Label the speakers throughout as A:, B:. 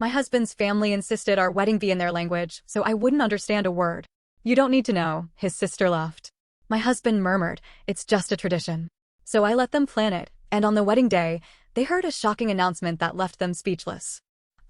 A: My husband's family insisted our wedding be in their language, so I wouldn't understand a word. You don't need to know, his sister laughed. My husband murmured, it's just a tradition. So I let them plan it, and on the wedding day, they heard a shocking announcement that left them speechless.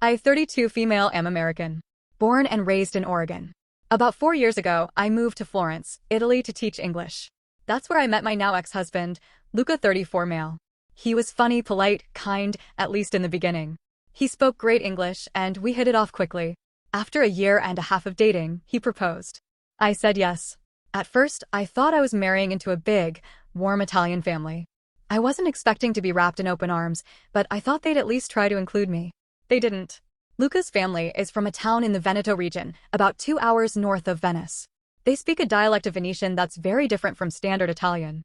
A: I, 32 female, am American. Born and raised in Oregon. About 4 years ago, I moved to Florence, Italy to teach English. That's where I met my now ex-husband, Luca, 34 male. He was funny, polite, kind, at least in the beginning. He spoke great English, and we hit it off quickly. After 1.5 years of dating, he proposed. I said yes. At first, I thought I was marrying into a big, warm Italian family. I wasn't expecting to be wrapped in open arms, but I thought they'd at least try to include me. They didn't. Luca's family is from a town in the Veneto region, about 2 hours north of Venice. They speak a dialect of Venetian that's very different from standard Italian.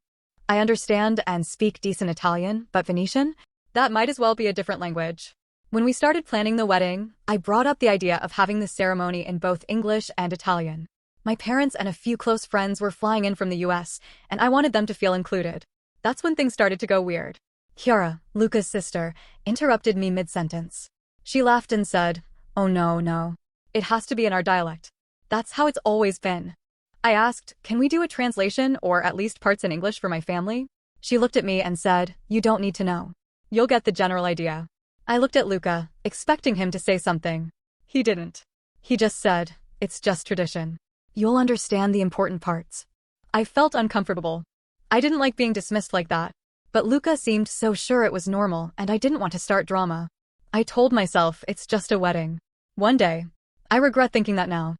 A: I understand and speak decent Italian, but Venetian? That might as well be a different language. When we started planning the wedding, I brought up the idea of having the ceremony in both English and Italian. My parents and a few close friends were flying in from the US, and I wanted them to feel included. That's when things started to go weird. Chiara, Luca's sister, interrupted me mid-sentence. She laughed and said, "Oh no. It has to be in our dialect. That's how it's always been." I asked, "Can we do a translation or at least parts in English for my family?" She looked at me and said, "You don't need to know. You'll get the general idea." I looked at Luca, expecting him to say something. He didn't. He just said, "It's just tradition. You'll understand the important parts." I felt uncomfortable. I didn't like being dismissed like that. But Luca seemed so sure it was normal, and I didn't want to start drama. I told myself it's just a wedding. One day. I regret thinking that now.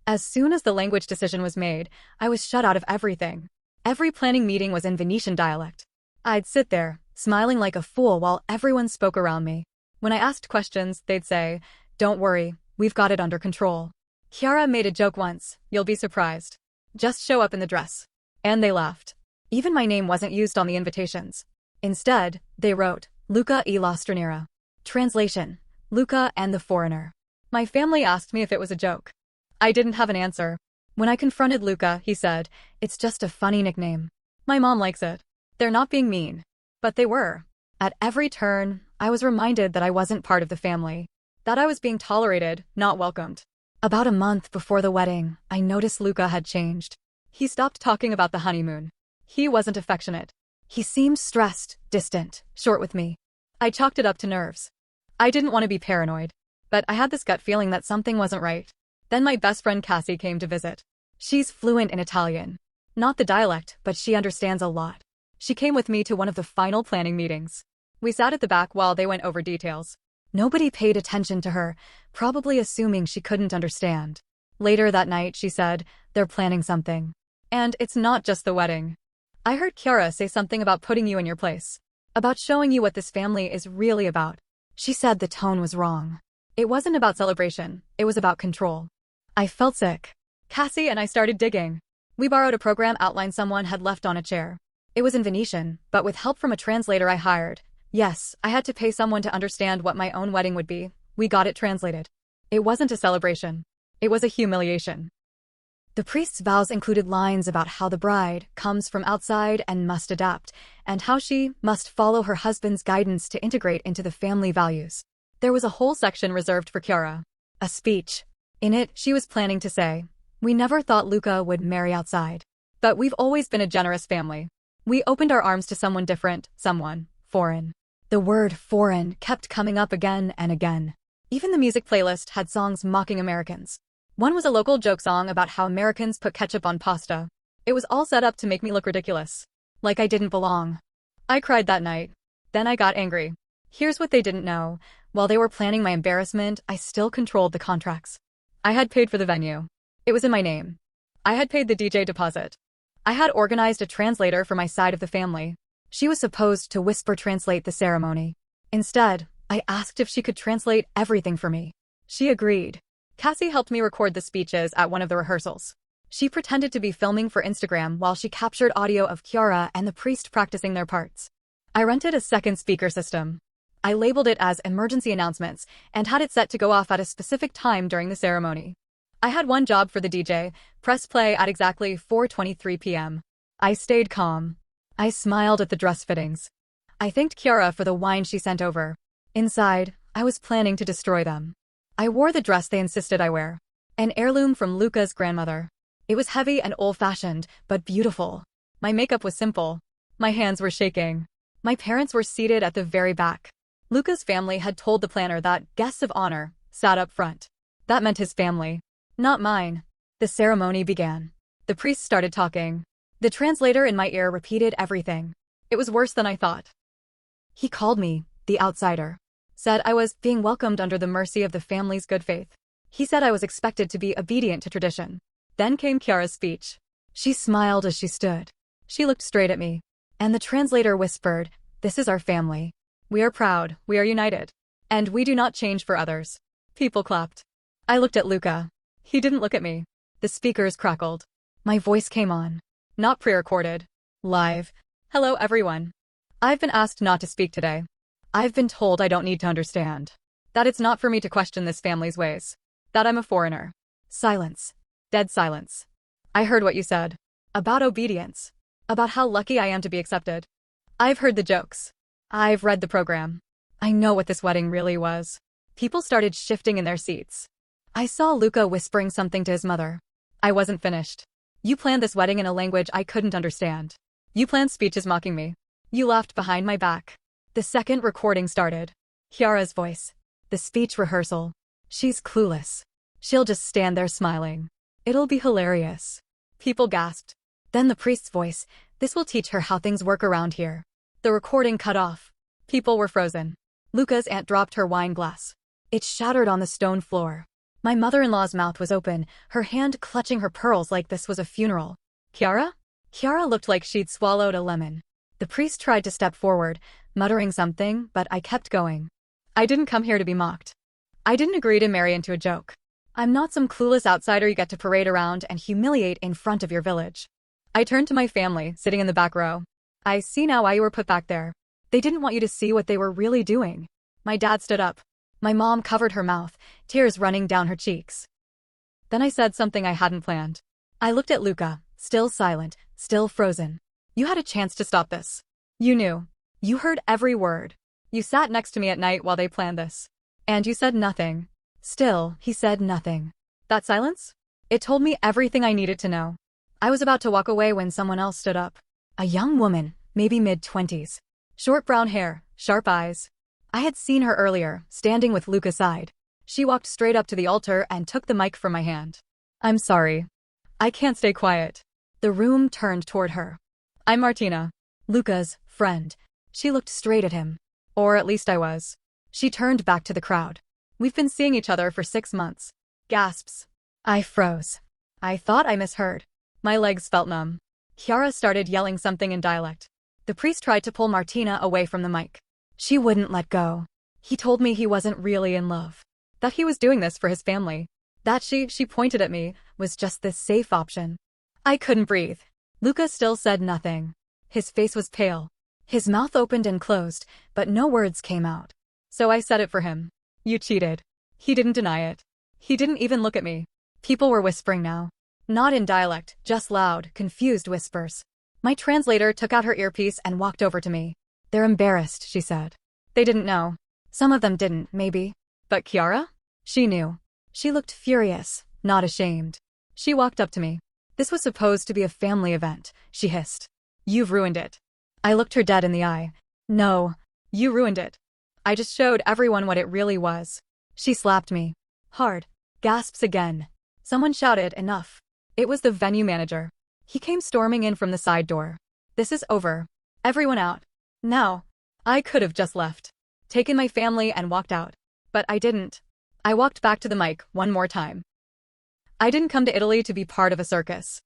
A: As soon as the language decision was made, I was shut out of everything. Every planning meeting was in Venetian dialect. I'd sit there, smiling like a fool while everyone spoke around me. When I asked questions, they'd say, "Don't worry, we've got it under control." Chiara made a joke once, "You'll be surprised. Just show up in the dress." And they laughed. Even my name wasn't used on the invitations. Instead, they wrote, Luca e la straniera. Translation, Luca and the foreigner. My family asked me if it was a joke. I didn't have an answer. When I confronted Luca, he said, "It's just a funny nickname. My mom likes it." They're not being mean. But they were. At every turn, I was reminded that I wasn't part of the family. That I was being tolerated, not welcomed. About a month before the wedding, I noticed Luca had changed. He stopped talking about the honeymoon. He wasn't affectionate. He seemed stressed, distant, short with me. I chalked it up to nerves. I didn't want to be paranoid. But I had this gut feeling that something wasn't right. Then my best friend Cassie came to visit. She's fluent in Italian. Not the dialect, but she understands a lot. She came with me to one of the final planning meetings. We sat at the back while they went over details. Nobody paid attention to her, probably assuming she couldn't understand. Later that night, she said, "They're planning something. And it's not just the wedding. I heard Chiara say something about putting you in your place. About showing you what this family is really about." She said the tone was wrong. It wasn't about celebration, it was about control. I felt sick. Cassie and I started digging. We borrowed a program outline someone had left on a chair. It was in Venetian, but with help from a translator I hired. Yes, I had to pay someone to understand what my own wedding would be. We got it translated. It wasn't a celebration. It was a humiliation. The priest's vows included lines about how the bride comes from outside and must adapt, and how she must follow her husband's guidance to integrate into the family values. There was a whole section reserved for Chiara. A speech. In it, she was planning to say, "We never thought Luca would marry outside. But we've always been a generous family. We opened our arms to someone different, someone foreign." The word foreign kept coming up again and again. Even the music playlist had songs mocking Americans. One was a local joke song about how Americans put ketchup on pasta. It was all set up to make me look ridiculous. Like I didn't belong. I cried that night. Then I got angry. Here's what they didn't know. While they were planning my embarrassment, I still controlled the contracts. I had paid for the venue. It was in my name. I had paid the DJ deposit. I had organized a translator for my side of the family. She was supposed to whisper translate the ceremony. Instead, I asked if she could translate everything for me. She agreed. Cassie helped me record the speeches at one of the rehearsals. She pretended to be filming for Instagram while she captured audio of Chiara and the priest practicing their parts. I rented a second speaker system. I labeled it as emergency announcements and had it set to go off at a specific time during the ceremony. I had one job for the DJ, press play at exactly 4:23 p.m. I stayed calm. I smiled at the dress fittings. I thanked Chiara for the wine she sent over. Inside, I was planning to destroy them. I wore the dress they insisted I wear. An heirloom from Luca's grandmother. It was heavy and old-fashioned, but beautiful. My makeup was simple. My hands were shaking. My parents were seated at the very back. Luca's family had told the planner that guests of honor sat up front. That meant his family, not mine. The ceremony began. The priest started talking. The translator in my ear repeated everything. It was worse than I thought. He called me the outsider. Said I was being welcomed under the mercy of the family's good faith. He said I was expected to be obedient to tradition. Then came Kiara's speech. She smiled as she stood. She looked straight at me. And the translator whispered, "This is our family. We are proud, we are united. And we do not change for others." People clapped. I looked at Luca. He didn't look at me. The speakers crackled. My voice came on. Not pre-recorded. Live. "Hello everyone. I've been asked not to speak today. I've been told I don't need to understand. That it's not for me to question this family's ways. That I'm a foreigner." Silence. Dead silence. I heard what you said. About obedience. About how lucky I am to be accepted. I've heard the jokes. I've read the program. I know what this wedding really was. People started shifting in their seats. I saw Luca whispering something to his mother. I wasn't finished. "You planned this wedding in a language I couldn't understand. You planned speeches mocking me. You laughed behind my back." The second recording started. Kiara's voice. The speech rehearsal. She's clueless. She'll just stand there smiling. It'll be hilarious. People gasped. Then the priest's voice. "This will teach her how things work around here." The recording cut off. People were frozen. Luca's aunt dropped her wine glass. It shattered on the stone floor. My mother-in-law's mouth was open, her hand clutching her pearls like this was a funeral. "Kiara?" Kiara looked like she'd swallowed a lemon. The priest tried to step forward, muttering something, but I kept going. I didn't come here to be mocked. I didn't agree to marry into a joke. I'm not some clueless outsider you get to parade around and humiliate in front of your village. I turned to my family, sitting in the back row. "I see now why you were put back there. They didn't want you to see what they were really doing." My dad stood up. My mom covered her mouth, tears running down her cheeks. Then I said something I hadn't planned. I looked at Luca, still silent, still frozen. "You had a chance to stop this. You knew. You heard every word. You sat next to me at night while they planned this. And you said nothing." Still, he said nothing. That silence? It told me everything I needed to know. I was about to walk away when someone else stood up. A young woman, maybe mid-20s. Short brown hair, sharp eyes. I had seen her earlier, standing with Luca's side. She walked straight up to the altar and took the mic from my hand. "I'm sorry. I can't stay quiet." The room turned toward her. "I'm Martina, Luca's friend." She looked straight at him. Or at least I was. She turned back to the crowd. "We've been seeing each other for 6 months. Gasps. I froze. I thought I misheard. My legs felt numb. Kiara started yelling something in dialect. The priest tried to pull Martina away from the mic. She wouldn't let go. He told me he wasn't really in love. That he was doing this for his family. That she pointed at me, was just this safe option. I couldn't breathe. Luca still said nothing. His face was pale. His mouth opened and closed, but no words came out. So I said it for him. "You cheated." He didn't deny it. He didn't even look at me. People were whispering now. Not in dialect, just loud, confused whispers. My translator took out her earpiece and walked over to me. "They're embarrassed," she said. "They didn't know. Some of them didn't, maybe. But Kiara? She knew. She looked furious, not ashamed. She walked up to me. This was supposed to be a family event," she hissed. "You've ruined it." I looked her dead in the eye. "No, you ruined it. I just showed everyone what it really was." She slapped me. Hard. Gasps again. Someone shouted, "Enough." It was the venue manager. He came storming in from the side door. "This is over. Everyone out. Now." I could have just left. Taken my family and walked out. But I didn't. I walked back to the mic one more time. I didn't come to Italy to be part of a circus.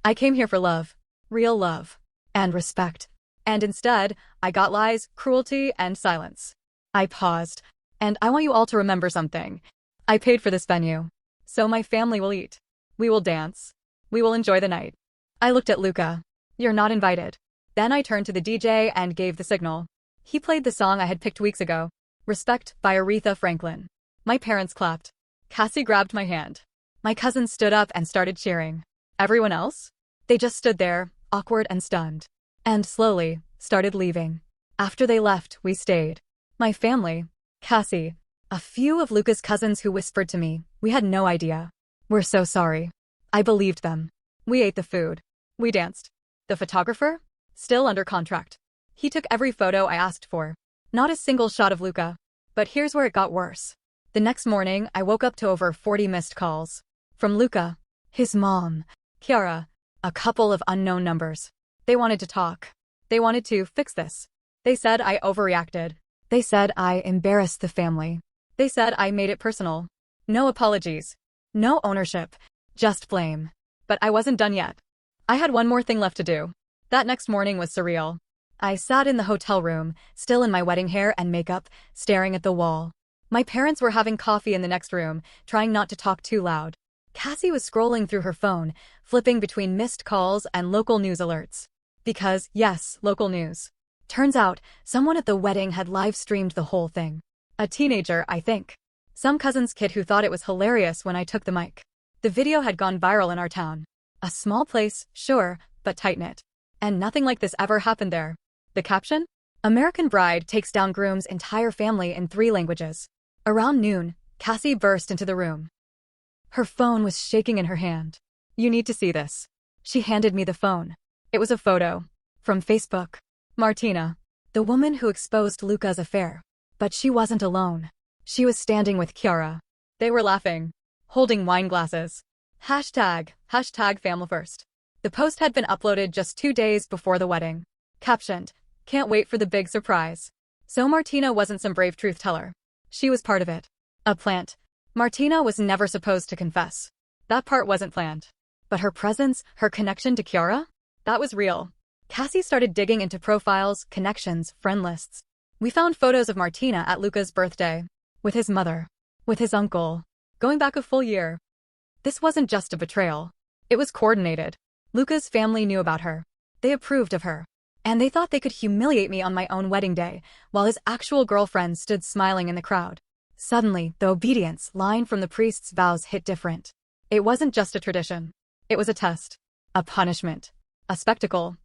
A: I came here for love. Real love. And respect. And instead, I got lies, cruelty, and silence. I paused. And I want you all to remember something. I paid for this venue. So my family will eat. We will dance. We will enjoy the night. I looked at Luca. "You're not invited." Then I turned to the DJ and gave the signal. He played the song I had picked weeks ago. Respect by Aretha Franklin. My parents clapped. Cassie grabbed my hand. My cousins stood up and started cheering. Everyone else? They just stood there, awkward and stunned. And slowly, started leaving. After they left, we stayed. My family. Cassie. A few of Luca's cousins who whispered to me, "We had no idea. We're so sorry." I believed them. We ate the food. We danced. The photographer? Still under contract. He took every photo I asked for. Not a single shot of Luca. But here's where it got worse. The next morning, I woke up to over 40 missed calls. From Luca, his mom, Chiara, a couple of unknown numbers. They wanted to talk. They wanted to fix this. They said I overreacted. They said I embarrassed the family. They said I made it personal. No apologies. No ownership. Just blame. But I wasn't done yet. I had one more thing left to do. That next morning was surreal. I sat in the hotel room, still in my wedding hair and makeup, staring at the wall. My parents were having coffee in the next room, trying not to talk too loud. Cassie was scrolling through her phone, flipping between missed calls and local news alerts. Because, yes, local news. Turns out, someone at the wedding had live-streamed the whole thing. A teenager, I think. Some cousin's kid who thought it was hilarious when I took the mic. The video had gone viral in our town. A small place, sure, but tight-knit. And nothing like this ever happened there. The caption? American bride takes down groom's entire family in 3 languages. Around noon, Cassie burst into the room. Her phone was shaking in her hand. You need to see this. She handed me the phone. It was a photo. From Facebook. Martina. The woman who exposed Luca's affair. But she wasn't alone. She was standing with Chiara. They were laughing. Holding wine glasses. Hashtag family first. The post had been uploaded just 2 days before the wedding. Captioned, "Can't wait for the big surprise." So Martina wasn't some brave truth teller. She was part of it. A plant. Martina was never supposed to confess. That part wasn't planned. But her presence, her connection to Chiara? That was real. Cassie started digging into profiles, connections, friend lists. We found photos of Martina at Luca's birthday. With his mother. With his uncle. Going back a full year. This wasn't just a betrayal. It was coordinated. Luca's family knew about her. They approved of her. And they thought they could humiliate me on my own wedding day, while his actual girlfriend stood smiling in the crowd. Suddenly, the obedience line from the priest's vows hit different. It wasn't just a tradition. It was a test. A punishment. A spectacle.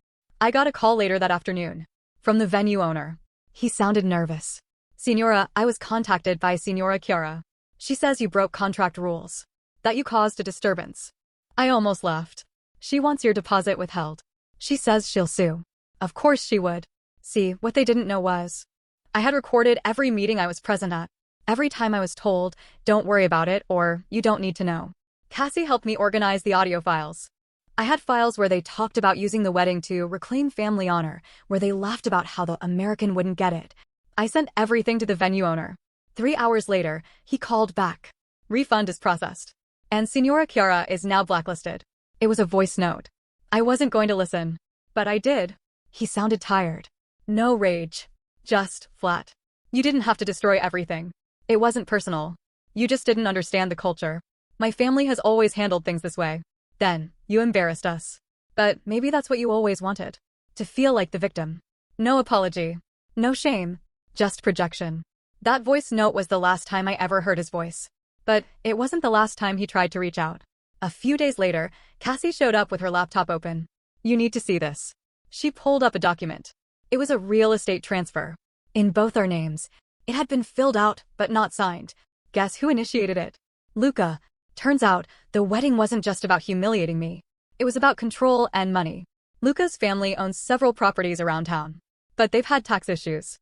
A: I got a call later that afternoon. From the venue owner. He sounded nervous. "Signora, I was contacted by Signora Chiara. She says you broke contract rules. That you caused a disturbance." I almost laughed. "She wants your deposit withheld. She says she'll sue." Of course she would. See, what they didn't know was, I had recorded every meeting I was present at. Every time I was told, "Don't worry about it," or "You don't need to know." Cassie helped me organize the audio files. I had files where they talked about using the wedding to reclaim family honor, where they laughed about how the American wouldn't get it. I sent everything to the venue owner. 3 hours later, he called back. Refund is processed. And Signora Chiara is now blacklisted. It was a voice note. I wasn't going to listen. But I did. He sounded tired. No rage. Just flat. You didn't have to destroy everything. It wasn't personal. You just didn't understand the culture. My family has always handled things this way. Then, you embarrassed us. But maybe that's what you always wanted. To feel like the victim. No apology. No shame. Just projection. That voice note was the last time I ever heard his voice. But it wasn't the last time he tried to reach out. A few days later, Cassie showed up with her laptop open. You need to see this. She pulled up a document. It was a real estate transfer. In both our names. It had been filled out, but not signed. Guess who initiated it? Luca. Turns out, the wedding wasn't just about humiliating me. It was about control and money. Luca's family owns several properties around town. But they've had tax issues.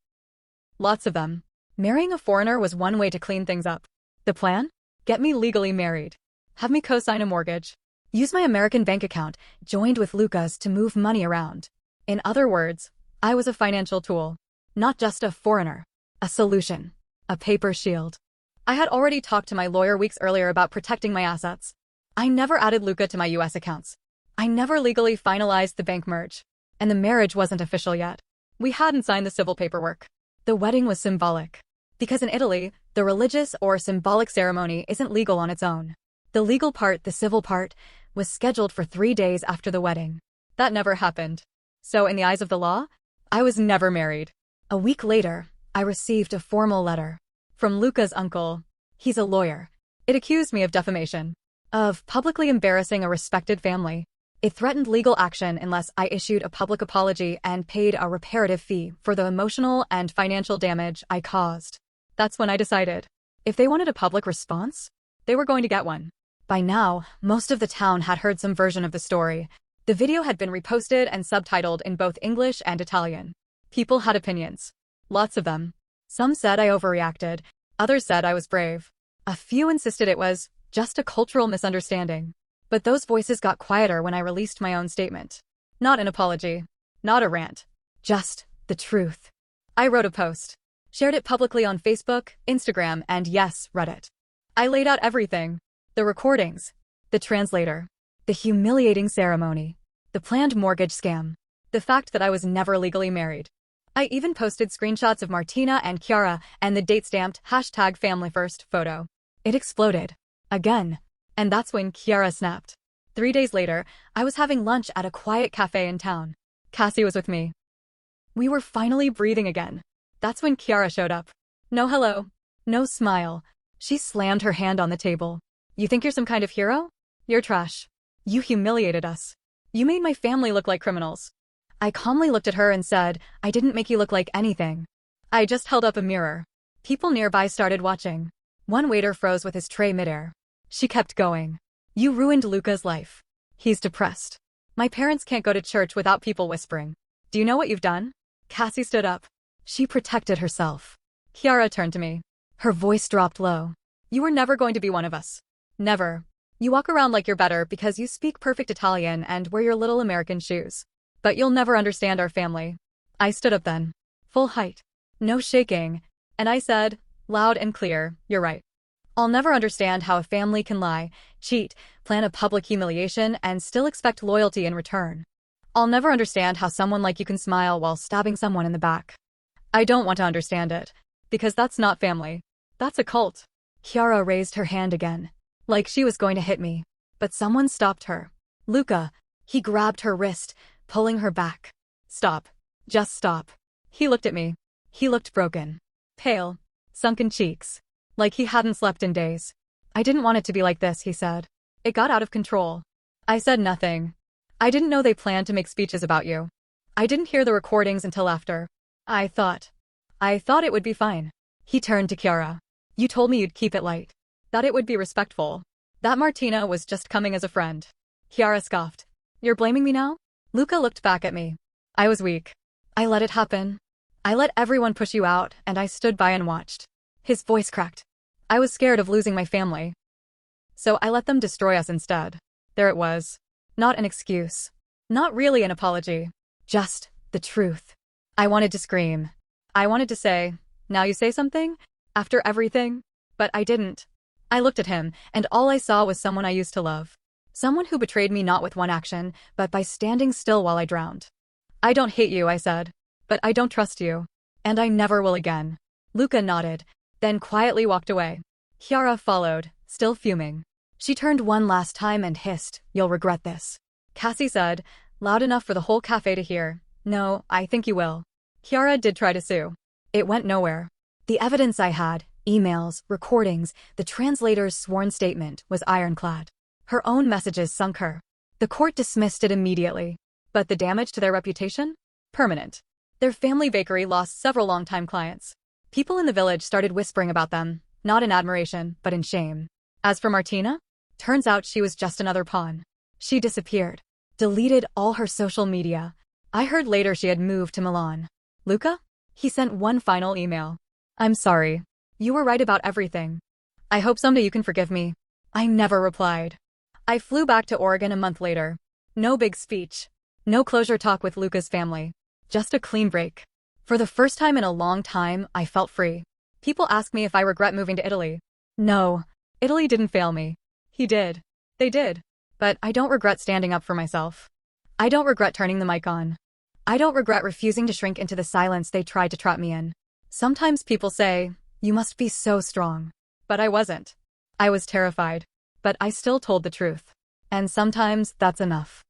A: Lots of them. Marrying a foreigner was one way to clean things up. The plan? Get me legally married. Have me co-sign a mortgage. Use my American bank account, joined with Luca's, to move money around. In other words, I was a financial tool. Not just a foreigner. A solution. A paper shield. I had already talked to my lawyer weeks earlier about protecting my assets. I never added Luca to my US accounts. I never legally finalized the bank merge. And the marriage wasn't official yet. We hadn't signed the civil paperwork. The wedding was symbolic. Because in Italy, the religious or symbolic ceremony isn't legal on its own. The legal part, the civil part, was scheduled for 3 days after the wedding. That never happened. So in the eyes of the law, I was never married. A week later, I received a formal letter. From Luca's uncle. He's a lawyer. It accused me of defamation. Of publicly embarrassing a respected family. It threatened legal action unless I issued a public apology and paid a reparative fee for the emotional and financial damage I caused. That's when I decided. If they wanted a public response, they were going to get one. By now, most of the town had heard some version of the story. The video had been reposted and subtitled in both English and Italian. People had opinions. Lots of them. Some said I overreacted. Others said I was brave. A few insisted it was just a cultural misunderstanding. But those voices got quieter when I released my own statement. Not an apology. Not a rant. Just the truth. I wrote a post. Shared it publicly on Facebook, Instagram, and yes, Reddit. I laid out everything. The recordings. The translator. The humiliating ceremony. The planned mortgage scam. The fact that I was never legally married. I even posted screenshots of Martina and Chiara and the date-stamped #FamilyFirst photo. It exploded. Again. And that's when Chiara snapped. 3 days later, I was having lunch at a quiet cafe in town. Cassie was with me. We were finally breathing again. That's when Chiara showed up. No hello. No smile. She slammed her hand on the table. You think you're some kind of hero? You're trash. You humiliated us. You made my family look like criminals. I calmly looked at her and said, I didn't make you look like anything. I just held up a mirror. People nearby started watching. One waiter froze with his tray midair. She kept going. You ruined Luca's life. He's depressed. My parents can't go to church without people whispering. Do you know what you've done? Cassie stood up. She protected herself. Chiara turned to me. Her voice dropped low. You were never going to be one of us. Never. You walk around like you're better because you speak perfect Italian and wear your little American shoes. But you'll never understand our family. I stood up then. Full height. No shaking. And I said, loud and clear, you're right. I'll never understand how a family can lie, cheat, plan a public humiliation, and still expect loyalty in return. I'll never understand how someone like you can smile while stabbing someone in the back. I don't want to understand it. Because that's not family. That's a cult. Chiara raised her hand again. Like she was going to hit me. But someone stopped her. Luca. He grabbed her wrist, pulling her back. Stop. Just stop. He looked at me. He looked broken. Pale. Sunken cheeks. Like he hadn't slept in days. I didn't want it to be like this, he said. It got out of control. I said nothing. I didn't know they planned to make speeches about you. I didn't hear the recordings until after. I thought it would be fine. He turned to Chiara. You told me you'd keep it light. That it would be respectful. That Martina was just coming as a friend. Chiara scoffed. You're blaming me now? Luca looked back at me. I was weak. I let it happen. I let everyone push you out, and I stood by and watched. His voice cracked. I was scared of losing my family. So I let them destroy us instead. There it was. Not an excuse. Not really an apology. Just the truth. I wanted to scream. I wanted to say, now you say something? After everything? But I didn't. I looked at him, and all I saw was someone I used to love. Someone who betrayed me not with one action, but by standing still while I drowned. I don't hate you, I said. But I don't trust you. And I never will again. Luca nodded, then quietly walked away. Chiara followed, still fuming. She turned one last time and hissed, you'll regret this. Cassie said, loud enough for the whole cafe to hear, no, I think you will. Chiara did try to sue. It went nowhere. The evidence I had, emails, recordings, the translator's sworn statement, was ironclad. Her own messages sunk her. The court dismissed it immediately. But the damage to their reputation? Permanent. Their family bakery lost several longtime clients. People in the village started whispering about them, not in admiration, but in shame. As for Martina, turns out she was just another pawn. She disappeared. Deleted all her social media. I heard later she had moved to Milan. Luca? He sent one final email. I'm sorry. You were right about everything. I hope someday you can forgive me. I never replied. I flew back to Oregon a month later. No big speech. No closure talk with Luca's family. Just a clean break. For the first time in a long time, I felt free. People ask me if I regret moving to Italy. No. Italy didn't fail me. He did. They did. But I don't regret standing up for myself. I don't regret turning the mic on. I don't regret refusing to shrink into the silence they tried to trap me in. Sometimes people say, you must be so strong. But I wasn't. I was terrified. But I still told the truth. And sometimes that's enough.